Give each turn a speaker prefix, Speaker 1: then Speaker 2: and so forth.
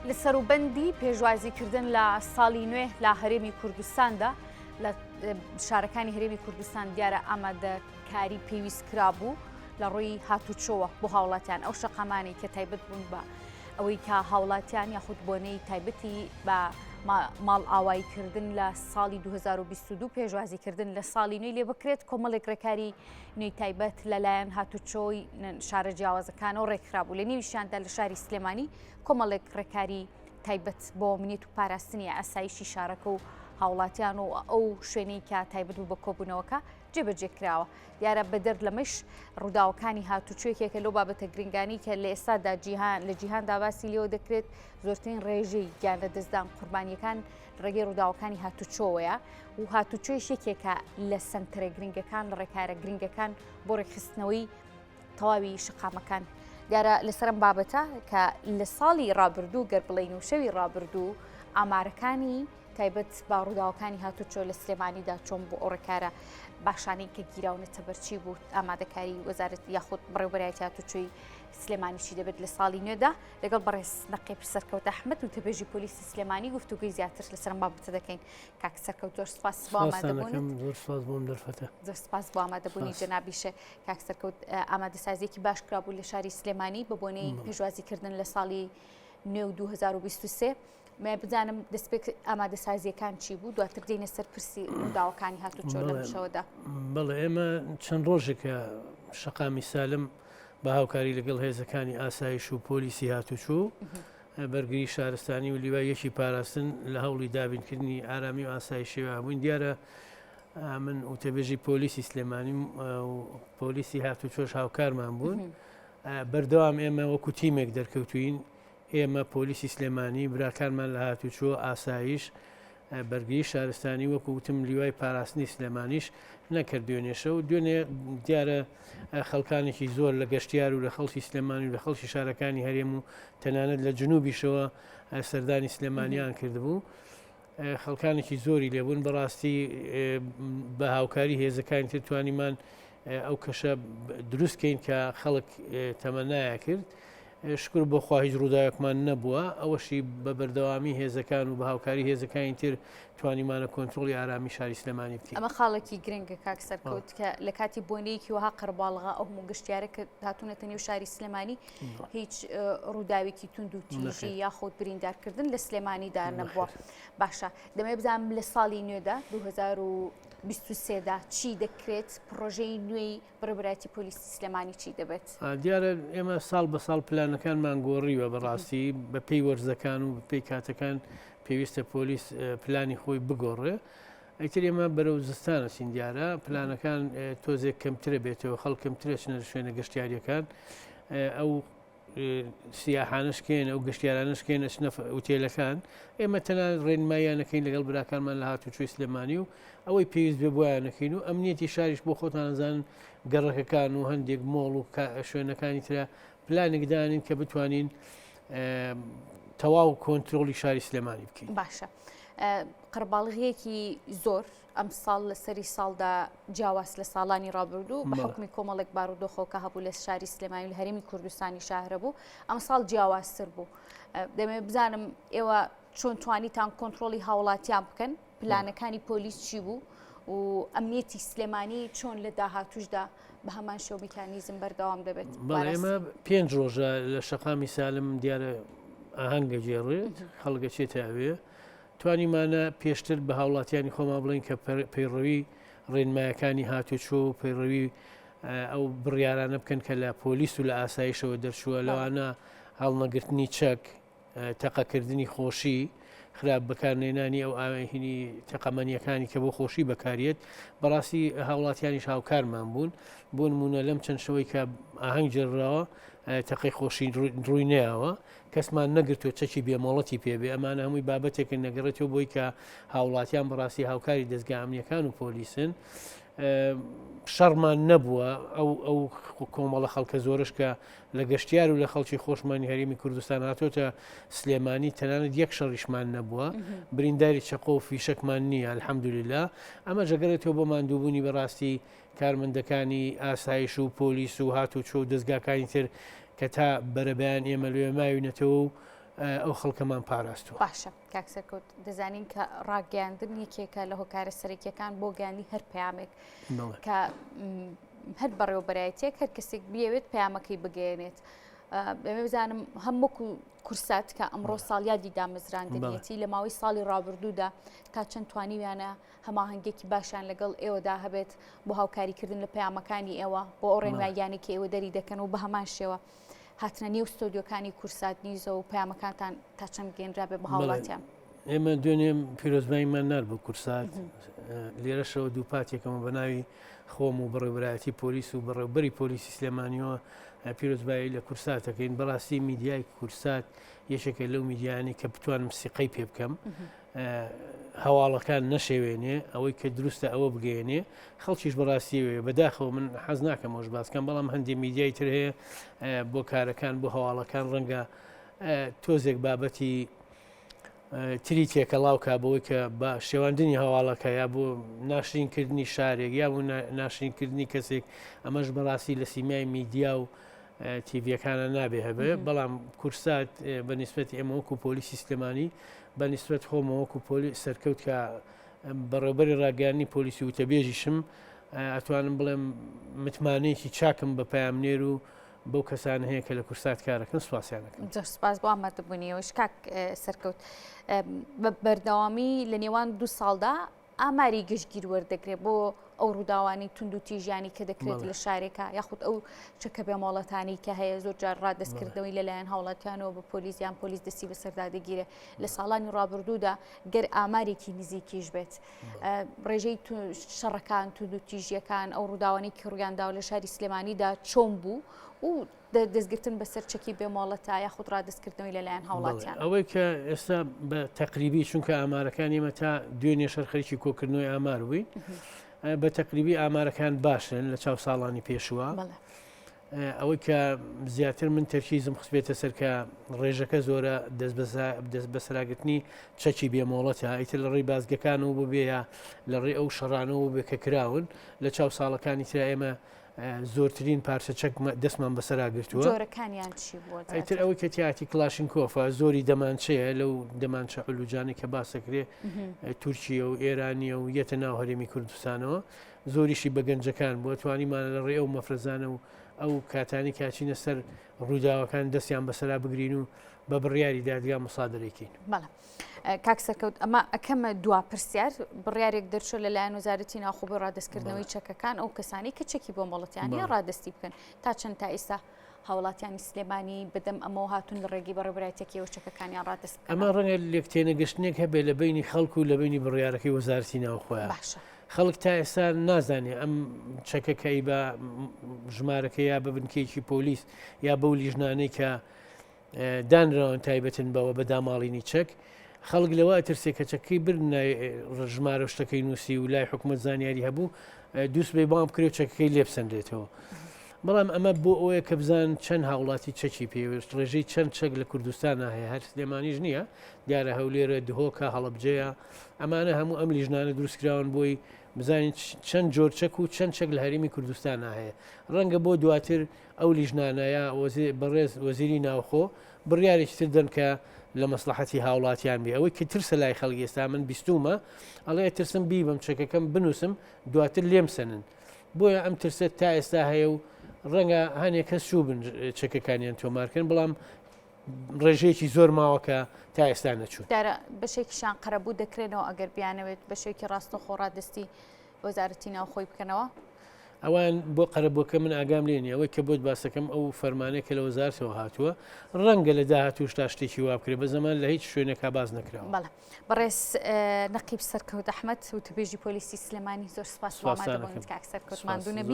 Speaker 1: لە سەروبەندی پێشوازیکردن لە ساڵی نوێ لە هەرێمی کوردستاندا لە شارەکانی هەرێمی کوردستان دیارە ئامادەکاری پێویست کرابوو لە ڕووی هاتوچۆوە بۆ هاوڵاتیان ئەو شەقامانی کە تایبەت بوون بە ئەوەی کە هاوڵاتیان یاخود بۆنەی تایبەتی بە ماڵ ئاواییکردن لە ساڵی 2022 پێشوازیکردن لە ساڵی نوێی لێ بکرێت کۆمەڵێک ڕێکاری نوێی تایبەت لەلایەن هاتوچۆی شارە جیاوازەکانەوە ڕێکخرابوو لە نێویشیاندا لە شاری سلێمانی کۆمەڵێک ڕێکاری تایبەت بۆ منێت و پاراستنی ئاسایشی شارەکە و هاوڵاتیان و ئەو شوێنەی کە تایبەت بوو بە کۆبوونەوەکە جێبەجێکراوە دیارە بەدەر لەمەش ڕووداوەکانی هاتوچۆیەکێکە لەو بابەتە گرنگانی کە لە ئێستادا لە جیهاندا باسی لێوە دەکرێت زۆرترین ڕێژەی گیان لە دەستدان قوربانیەکان ڕێگەی ڕووداوەکانی هاتوچۆوەیە و هاتوچۆی یەکێکە لە سنتەرە گرنگەکان لە ڕێکارە گرنگەکان بۆ ڕێکخستنەوەی تەواوی شقامەکان دیارە لەسەرم بابەتە کە لە ساڵی ڕابردوو گەر بڵین و شەوی ڕابردوو ئامارەکانی تایبەت با ڕووداوەکانی هاتوچۆ لە سلێمانیدا چۆن بۆ ئەو ڕێکارە باشانەی کە گیراونەتە بەرچی بوو ئامادەکاری وەزارەت یاخود بڕێوەبەرایەتی هاتوچۆی سلێمانیشی دەبێت لە ساڵی نوێدا لەگەڵ بەڕێز نەقیب سەرکەوت ئەحمەد و تەبێژی پۆلیسی سلێمانی گفتوگوی زیاتر لەسەرم بابەتە دەکەین کاک سەرکەوت زۆر سپاس بۆ ئامادەبوونیت زۆر سپاس بۆ ئامادەبوونی جەنابیشە کاک سەرکەوت ئامادەسازیەکی باش کرابوو لە شاری سلێمانی بە بۆنەی پێشوازیکردن لە ساڵی نوێ و 2023 مە بزانم دەستپێک ئامادەسازیەکان چی بوو دواتر دێنە سەر پرسی ڕووداوەکانی هاتوچۆ لە شەوەدا
Speaker 2: بەڵێ ئێمە چەند ڕۆژێکە شەقامی سالم بە هاوکاری لەگەڵ هێزەکانی ئاسایش و پۆلیسی هاتوچۆ بەرگری شارستانی و لیوایەکی پاراستن لە هەوڵی دابینکردنی ئارامی و ئاسایشێوە بووین دیارە من وتەبێژی پۆلیسی سلێمانی و پۆلیسی هاتوچۆش هاوکارمان بوون بەردەوام ئێمە وەکو تیمێک دەرکەوتوین ئێمە پۆلیسی سلێمانی براکانمان لە هاتوچۆ ئاسایش بەرگری شارستانی وەکو وتم لیوای پاراستنی سلێمانیش نەکردوێنێشە و دوێنێ دیارە خەڵکانێکی زۆر لە گەشتیار و لە خەڵکی سلێمانی و لە خەڵکی شارەکانی هەرێم و تەنانەت لە جنوبیشەوە سەردانی سلێمانیان کردبوو خەڵکانێکی زۆری لێبوون بەڕاستی بە هاوکاری هێزەکانی تر توانیمان ئەو کەشە دروستکەین کە خەڵک تەمەنایە کرد شکر بۆخوا هیچ ڕووداوێکمان نەبووە ئەوەشی بە بەردەوامی هێزەکان و بە هاوکاری هێزەکانی تر توانیمانە کۆنتترۆلی ئارامی شاری سلێمانی بکەین
Speaker 1: ئەمە خاڵێکی گرنگە کاک سەرکەوت کە لە کاتی بۆنەیەکی وها قەرباڵغا ئەو هەموو گشتیارە کە هاتوونەتە نێو شاری سلێمانی هیچ ڕووداوێکی تونند و تیژی یاخود بریندارکردن لە سلێمانیدا نەبووە باشە دەمێ بزانم لە ساڵی نوێدا 2023دا چی دەکرێت پرۆژەی نوێی بڕێوەبەرایەتی پۆلیسی سلێمانی چی دەبێت
Speaker 2: دیارە ئێمە ساڵ بە ساڵ پلانەکانمان گۆڕیوە بەڕاستی بە پێی وەرزەکان و پێی کاتەکان پێویستە پۆلیس پلانی خۆی بگۆڕێ ئەیتر ئێمە بەرەو زستانە چین دیارە پلانەکان تۆزێک کەمترە بێتەوە خەڵک کەمترێچنە شوێنە گەشتیاریەکان ئەو سیاحانشکێن ئەو گەشتیارانشکێن ئەچنە ئوتێلەکان ئێمە تەنانەت ڕێنماییانەکەین لەگەڵ براکانمان لە هاتوچۆی سلێمانی و ئەوەی پێویست بێ بۆیانەکەین و ئەمنیەتی شاریش بۆ خۆتانزانن گەڕەکەکان و هەندێک مۆڵ و شوێنەکانی ترە پلانێکدانین کە بتوانین تەواو کۆنتترۆلی شاری سلێمانی بکەین
Speaker 1: باشە قەرباڵغیەکی زۆر ئەم ساڵ لە سەری ساڵدا جیاواز لە ساڵانی ڕابردوو بە حکمی کۆمەڵێک بارودۆخۆکە هەبوو لە شاری سلێمانی لە هەرێمی کوردستانی شاهرە بوو ئەم ساڵ جیاوازتر بوو دەمێ بزانم ئێوە چۆن توانیتان کۆنتترۆلی هاوڵاتیان بکەن پلانەکانی پۆلیس چی بوو و ئەمنیەتی سلێمانی چۆن لە داهاتوشدا بە هەمان شێو میکانیزم بەردەوام دەبێت
Speaker 2: ئێمە 5 ڕۆژە لە شەقامی سالم دیارە ئاهەنگە جێڕێت خەڵگە چێتە ئەوێ توانیمانە پێشتر بە هاوڵاتیانی خۆما بڵین کە پەیڕەوی ڕێنمایەکانی هاتوچۆ و پەیڕەوی ئەو بڕیارانە بکەن کە لە پۆلیس و لە ئاسایشەوە دەرچووە لەوانە هەڵنەگرتنی چەک تەقەکردنی خۆشی خراپ بەکارنێنانی ئەو ئاهینی تەقەمەنیەکانی کە بۆ خۆشی بەکارێت بەڕاستی هاوڵاتیانیش هاوکارمان بوون بۆ نمونە لەم چەند شەوەی کە ئاهەنگ جێڕاوە تەقی خۆشی ڕووی نەیەوە کەسمان نەگرتووە چەکی بێمۆڵەتی پێبێ ئەمانە هەمووی بابەتێکن نەگەڕێتەوە بۆی کە هاوڵاتیان بەڕاستی هاوکاری دەستگا ئەمنیەکان و پۆلیسن شەڕمان نەبووە ئەو کۆمەڵە خەڵکە زۆرش کە لە گەشتیار و لە خەڵکی خۆشمانی هەرێمی کوردستان هاتۆتە سلێمانی تەنانەت یەک شەڕیشمان نەبووە برینداری چەقۆ و فیشەکمان نییە الحەمدولله ئەمە جەگەرێتەوە بۆ ماندووبوونی بەڕاستی کارمەندەکانی ئاسایش و پۆلیس و هاتوچۆ و دەستگاکانی تر کە تا بەرەبیان ئێمە لێ ماوینەتەوە و ئەو خەڵکەمان پاراستووە.
Speaker 1: باشە کاک سەرکەوت دەزانین کە ڕاگەاندن یەکێکە لە هۆکارە سەرەکیەکان بۆ گەاندی هەر پەیامێک کە هەر بەڕێوەبەرایەتێک هەر کەسێک بیەوێت پەیامەکەی بگەێنێت. ئەمە بزانم هەموو کورسات کە ئەمڕۆ ساڵیادی دامەزراندنیەتی لە ماوەی ساڵی ڕابردوودا تا چەند توانیویانە هەماهەنگێکی باشیان لەگەڵ ئێوەدا هەبێت بۆ هاوکاریکردن لە پەیامەکانی ئێوە بۆ ئەو ڕێنماییانێکی ئێوە دەری دەکەن و بە هەمان شێوە هاتنە نێو ستۆدیۆکانی کورسات نیزە و پەیامەکانتان تا چەند گەێنرابێ بە هاوڵاتیان.
Speaker 2: ئێمە دوێنێم پیرۆزباییمان نار بۆ کورسات لێرەشەوە دوو پاتێکەمە بە ناوی خۆم و بەڕێوەبەرایەتی پۆلیس و بەڕێوەبەری پۆلیسی سلێمانیەوە پیرۆزبایی لە کورساتەکەین. بەڕاستی میدیای کورسات یەکێکە لەو میدیانی کە بتوانم سیقەی پێ بکەم هەواڵەکان نەشێوێنێ ئەوەی کە دروستە ئەوە بگەێنێ خەڵکیش بەڕاستیوێ بەداخەوە من حەز ناکەم ئەوش باسکەم بەڵام هەندێک میدیای تر هەیە بۆ کارەکان بۆ هەواڵەکان ڕەنگە تۆزێک بابەتی تری تێکەڵاوکە بەوەی کە بە شێواندنی هەواڵەکە یا بۆ ناشرینکردنی شارێک یا بۆ ناشرینکردنی کەسێک ئەمەش بەڕاستی لە سیمیای میدیا و تیڤەکانە نابێ هەبێ. بەڵام کورسات بەنسبەتی ئێمە وەکو پۆلیسی سلێمانی بەنسبەت خۆمەوەکو پۆلی سەرکەوت کە بەڕێوەبەری ڕاگەیاندنی پۆلیسی و تەبێژیشم ئەتوانم بڵێم متمانەیەکی چاکم بە پەیامنێر و بەو کەسان هەیە کە لە کورسات کارەکەن سوپاسیانەکەم.
Speaker 1: سپاس بۆ ئامادەبوونیەوەش کاک سەرکەوت بە بەردەوامی لە نێوان دوو ساڵدا ئاماری گشتگیر وەردەگرێت بۆ ئەو ڕووداوانی تونند و تیژیانی کە دەکرێت لە شارێکە یاخود ئەو چەکە بێمۆڵەتانی کە هەیە زۆر جار ڕادەستکردنەوەی لەلایەن هاوڵاتیانەوە بە پۆلیسیان پۆلیس دەستی بەسەردا دەگیرێ لە ساڵانی ڕابردوودا گەر ئامارێکی نزیکیش بێت ڕێژەی شەڕەکان تونند و تیژیەکان ئەو ڕووداوانی کە ڕوویاندا و لە شاری سلێمانیدا چۆن بوو و دەستگرتن بەسەر چەکی بێمۆڵەتە یاخود ڕادەستکردنەوەی لەلایەن هاوڵاتیان.
Speaker 2: ئەوەی کە ئێستا بە تەقریبی چونکە ئامارەکان ئێمە تا دوێنێ شەرخەرێکی کۆکردنەوەی ئامار بووی بە تەقریبی ئامارەکان باشن لە چاو ساڵانی پێشوە. ئەوەی کە زیاتر من تەرکیزم خستبێتە سەر کە ڕێژەکە زۆرە دەست بەسراگرتنی چەکی بێمۆڵەتە ئیتر لە ڕێی بازگەکان و ببێە لە ڕێ ئەو شەڕانەوە بێ کە کراون لە چاو ساڵەکانی ترا ئێمە زۆرترین پارچە چەک دەستمان بەسەراگرتووە.
Speaker 1: جۆرەکانیان چی بووە؟
Speaker 2: ئەیتر ئەوەی کە تیاتی کلاشینکۆفە زۆری دەمانچەیە لەو دەمانچە علوجانی کە باسەکرێ تورکیە و ئێرانیە و یەتە ناو هەرێمی کوردستانەوە زۆریشی بە گەنجەکان بووە توانیمانە لە ڕێ ئەو مەفرەزانە و ئەو کاتانی کاچینە سەر ڕووداوەکان دەستیان بەسەرا بگرین و بە بڕیاری دادگا مسادرەیەکەین.
Speaker 1: بەڵێ کاک سەرکەوت ئەمە ئەکەمە دوا پرسیار بڕیارێک دەرچۆ لەلایەن وەزارەتی ناوخۆ ڕادەستکردنەوەی چەکەکان ئەو کەسانی کە چەکی بۆ مۆڵەتیانی ڕادستی بکەن تا چەند تا ئێستا هاوڵاتیانی سلێمانی بدەم ئەمەوە هاتون لە ڕێگەی بەڕێوەبەرایەتیەکەوە چەکەکانیان ڕادست
Speaker 2: ئەمە ڕەنگە لێکتێنە گەشتنێک هەبێ لە بینی خەڵکو و لە بینی بڕیارەکەی وەزارەتی ناوخۆیە. خەڵک تا ئێستا نازانێ ئەم چەکەکەی بە ژمارەکە یا بە بنکێکی پۆلیس یا بەو لیژنانەی کە دانراون تایبەتن بەوە بە داماڵینی چەک خەڵک لەوە ئەترسێ کە چەکەی برن ژمارە شتەکەی نووسی و لای حکومەت زانیاری هەبوو دووس بێ بام کرێ و چەکەکەی لێبسەندرێتەوە. بەڵام ئەمە بۆ ئەوەیە کە بزان چەند هاوڵاتی چەکی پێویست ڕێژەی چەند چەک لە کوردستان هەیە هەر سلێمانیش نییە دیارە هەولێرە دهۆکە هەڵەبجەیە ئەمانە هەموو ئەم لیژنانە دروستکراون بۆی بزانین چەند جۆر چەک و چەند چەک لە هەرێمی کوردستان هەیە ڕەنگە بۆ دواتر ئەو لیژنانەیە بەڕێز وەزیری ناوخۆ بڕیارێکی تر دەن کە لە مەسلحەتی هاوڵاتیان بێ ئەوەی کە ترسە لای خەڵکی ئێستا من بیستومە ئەڵێ ترسم بیبم چەکەکەم بنووسم دواتر لێم سەنن بۆیە ئەم ترسێت تا ئێستا هەیە و ڕەنگە هەنێک کەس چوو بن چەکەکانیان تۆمارکردن بەڵام ڕێژەیەکی زۆر ماوەکە تا ئێستا نەچوو.
Speaker 1: دارە بەشێکیشان قەرەبوو دەکرێنەوە ئەگەر بیانەوێت بەشێکی ڕاستەخۆ ڕادستی وەزارەتی ناوخۆی بکەنەوە.
Speaker 2: ئەوان بۆ قەرەبووەکە من ئاگام لێنی ئەوەی کە بۆت باسەکەم ئەو فەرمانەیە کە لە وەزارەتەوە هاتووە ڕەنگە لە داهاتوو شتا شتێکی وا بکرێت بە زەمان لە هیچ شوێنێکا باز نەکراوە.
Speaker 1: بەڵێ بەڕێز نەقیب سەرکەوت ئەحمەد و تبێژی پۆلیسی سلێمانی زۆر سپاس بۆ ئامادەبوونیت کاک سەرکەوت ماندوو نەبی.